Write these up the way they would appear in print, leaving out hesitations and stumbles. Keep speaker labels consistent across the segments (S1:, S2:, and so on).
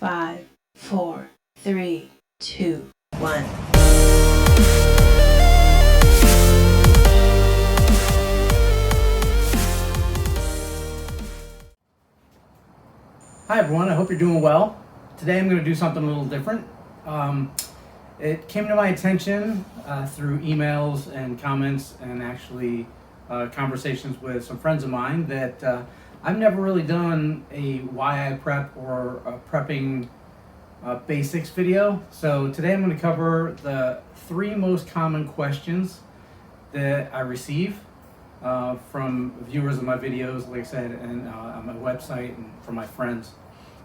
S1: 5, 4, 3, 2, 1.
S2: Hi everyone, I hope you're doing well. Today I'm going to do something a little different. It came to my attention through emails and comments and actually conversations with some friends of mine that I've never really done a why I prep or a prepping basics video. So today I'm going to cover the 3 most common questions that I receive from viewers of my videos, like I said, and on my website and from my friends.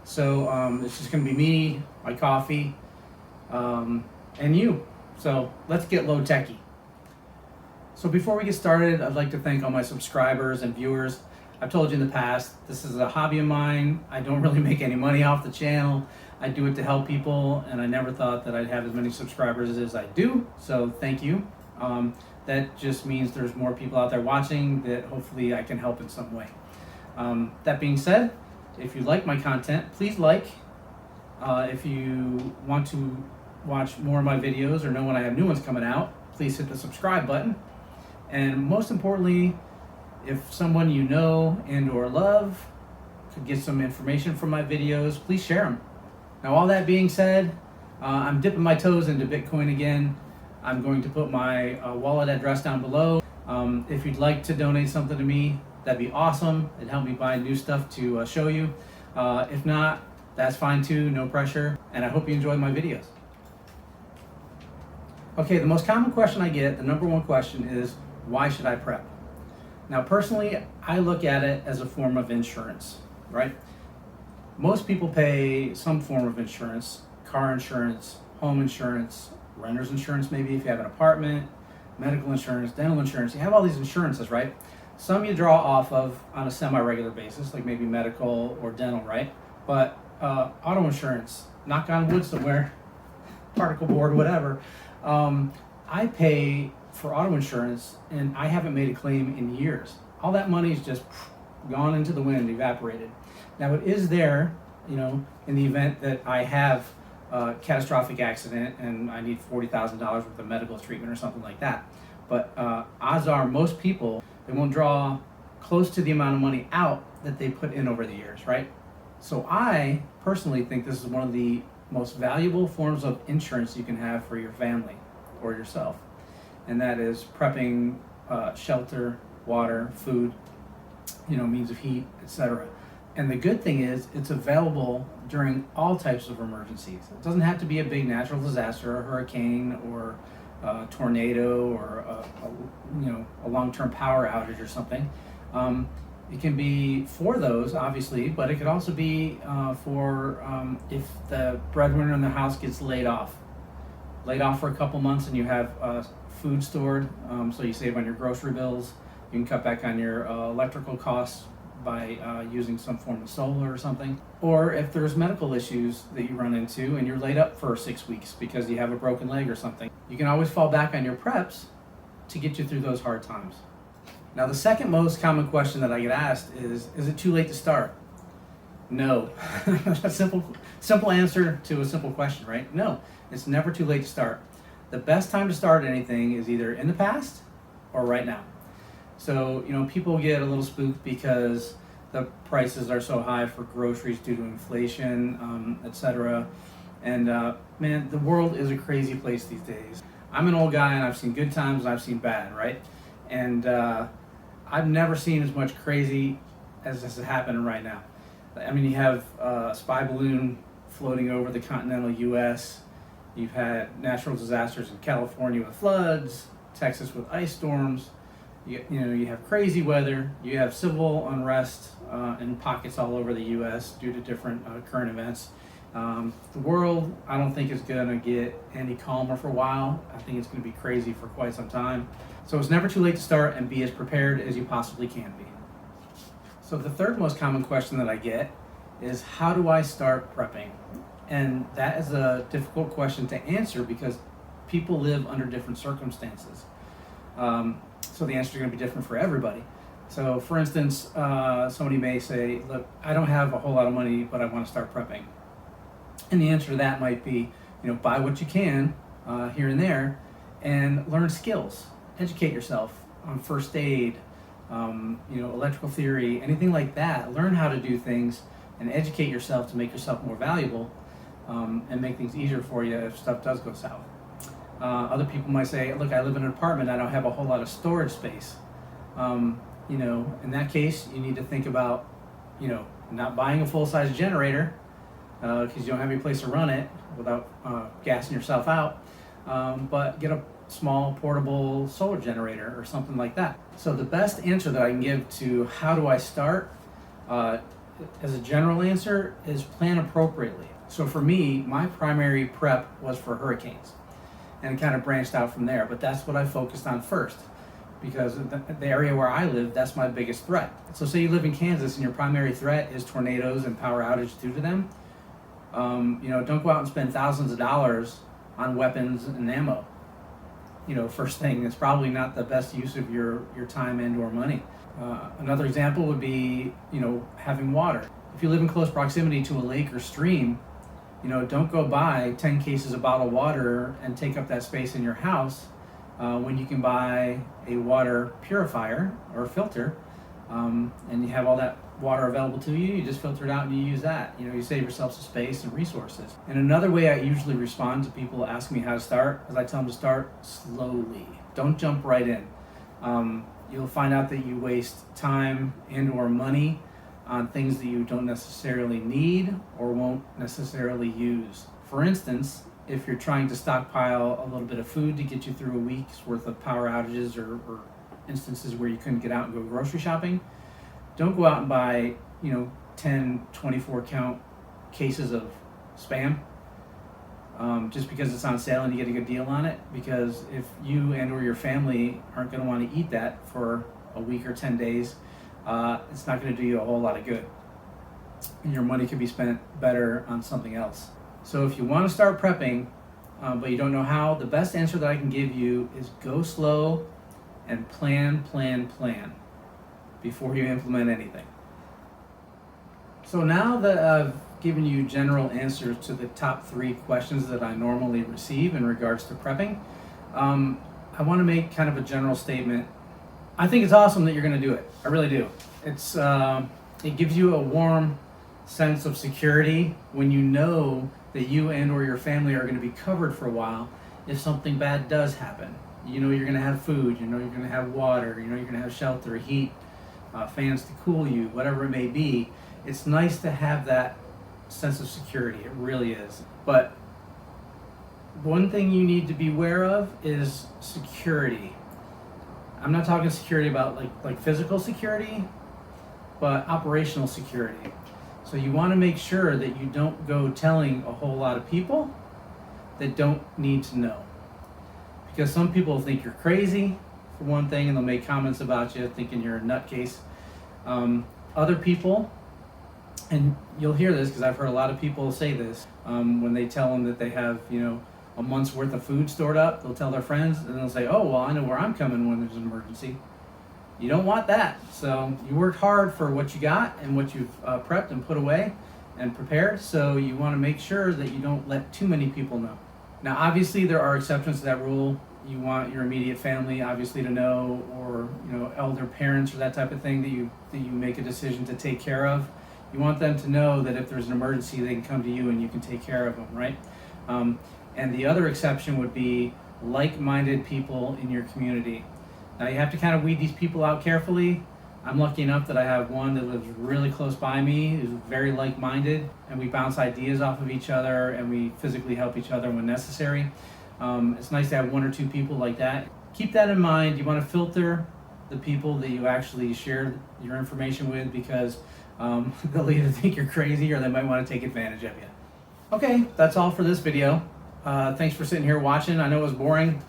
S2: So it's just going to be me, my coffee, and you. So let's get low techy. So before we get started, I'd like to thank all my subscribers and viewers. I've told you in the past, this is a hobby of mine. I don't really make any money off the channel. I do it to help people, and I never thought that I'd have as many subscribers as I do. So thank you. That just means there's more people out there watching that hopefully I can help in some way. That being said, if you like my content, please like. If you want to watch more of my videos or know when I have new ones coming out, please hit the subscribe button. And most importantly, if someone you know and or love could get some information from my videos, please share them. Now, all that being said, I'm dipping my toes into Bitcoin again. I'm going to put my wallet address down below. If you'd like to donate something to me, that'd be awesome. It'd help me buy new stuff to show you. If not, that's fine too, no pressure. And I hope you enjoy my videos. Okay, the most common question I get, the number one question is, why should I prep? Now, personally, I look at it as a form of insurance, right? Most people pay some form of insurance, car insurance, home insurance, renter's insurance, maybe if you have an apartment, medical insurance, dental insurance. You have all these insurances, right? Some you draw off of on a semi-regular basis, like maybe medical or dental, right? But auto insurance, knock on wood somewhere, particle board, whatever. I pay for auto insurance and I haven't made a claim in years. All that money is just gone into the wind, evaporated. Now it is there, you know, in the event that I have a catastrophic accident and I need $40,000 worth of medical treatment or something like that. But odds are most people, they won't draw close to the amount of money out that they put in over the years, right? So I personally think this is one of the most valuable forms of insurance you can have for your family or yourself. And that is prepping shelter, water, food, you know, means of heat, etc. And the good thing is it's available during all types of emergencies. It doesn't have to be a big natural disaster, a hurricane or a tornado or a long-term power outage or something. It can be for those, obviously, but it could also be for if the breadwinner in the house gets laid off for a couple months and you have food stored, so you save on your grocery bills. You can cut back on your electrical costs by using some form of solar or something. Or if there's medical issues that you run into and you're laid up for 6 weeks because you have a broken leg or something, you can always fall back on your preps to get you through those hard times. Now, the second most common question that I get asked is it too late to start? No. A simple answer to a simple question, right? No, it's never too late to start. The best time to start anything is either in the past or right now. So, you know, people get a little spooked because the prices are so high for groceries due to inflation, etc. And man, the world is a crazy place these days. I'm an old guy and I've seen good times and I've seen bad, right? And I've never seen as much crazy as this is happening right now. I mean, you have a spy balloon floating over the continental U.S. You've had natural disasters in California with floods, Texas with ice storms. You have crazy weather. You have civil unrest in pockets all over the U.S. due to different current events. The world, I don't think is going to get any calmer for a while. I think it's going to be crazy for quite some time. So it's never too late to start and be as prepared as you possibly can be. So the third most common question that I get is, how do I start prepping? And that is a difficult question to answer because people live under different circumstances. So the answer is going to be different for everybody. So for instance, somebody may say, look, I don't have a whole lot of money, but I want to start prepping. And the answer to that might be, buy what you can here and there, and learn skills. Educate yourself on first aid, electrical theory, anything like that. Learn how to do things and educate yourself to make yourself more valuable, and make things easier for you if stuff does go south. Other people might say, look, I live in an apartment, I don't have a whole lot of storage space. In that case, you need to think about, not buying a full-size generator, because you don't have any place to run it without gassing yourself out, but get a small portable solar generator or something like that. So the best answer that I can give to how do I start, as a general answer, is plan appropriately. So for me, my primary prep was for hurricanes, and it kind of branched out from there, but that's what I focused on first, because the area where I live, that's my biggest threat. So say you live in Kansas and your primary threat is tornadoes and power outage due to them. Don't go out and spend thousands of dollars on weapons and ammo. First thing, it's probably not the best use of your time and or money. Another example would be, having water. If you live in close proximity to a lake or stream, don't go buy 10 cases of bottled water and take up that space in your house, when you can buy a water purifier or filter, and you have all that water available to you. You just filter it out and you use that. You save yourself some space and resources. And another way I usually respond to people asking me how to start is I tell them to start slowly. Don't jump right in. You'll find out that you waste time and or money on things that you don't necessarily need or won't necessarily use. For instance, if you're trying to stockpile a little bit of food to get you through a week's worth of power outages or instances where you couldn't get out and go grocery shopping, don't go out and buy 10 24 count cases of Spam, just because it's on sale and you get a good deal on it, because if you and or your family aren't going to want to eat that for a week or 10 days, it's not going to do you a whole lot of good, and your money could be spent better on something else. So if you want to start prepping, but you don't know how, the best answer that I can give you is go slow and plan before you implement anything. So now that I've given you general answers to the top 3 questions that I normally receive in regards to prepping, I want to make kind of a general statement. I think it's awesome that you're going to do it. I really do. It gives you a warm sense of security when you know that you and or your family are going to be covered for a while if something bad does happen. You're going to have food, you're going to have water, you're going to have shelter, heat, fans to cool you, whatever it may be. It's nice to have that sense of security. It really is. But one thing you need to be aware of is security. I'm not talking security about like physical security, but operational security. So you want to make sure that you don't go telling a whole lot of people that don't need to know. Because some people think you're crazy, for one thing, and they'll make comments about you thinking you're a nutcase. Other people, and you'll hear this because I've heard a lot of people say this, when they tell them that they have, a month's worth of food stored up, they'll tell their friends and they'll say, oh, well, I know where I'm coming when there's an emergency. You don't want that. So you worked hard for what you got and what you've prepped and put away and prepared. So you want to make sure that you don't let too many people know. Now, obviously, there are exceptions to that rule. You want your immediate family, obviously, to know, or elder parents or that type of thing that you make a decision to take care of. You want them to know that if there's an emergency, they can come to you and you can take care of them, right? And the other exception would be like-minded people in your community. Now, you have to kind of weed these people out carefully. I'm lucky enough that I have one that lives really close by me, who's very like-minded, and we bounce ideas off of each other, and we physically help each other when necessary. It's nice to have 1 or 2 people like that. Keep that in mind. You want to filter the people that you actually share your information with, because they'll either think you're crazy or they might want to take advantage of you. Okay, that's all for this video. Thanks for sitting here watching. I know it was boring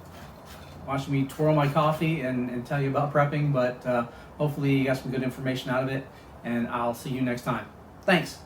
S2: watching me twirl my coffee and tell you about prepping, but hopefully you got some good information out of it, and I'll see you next time. Thanks.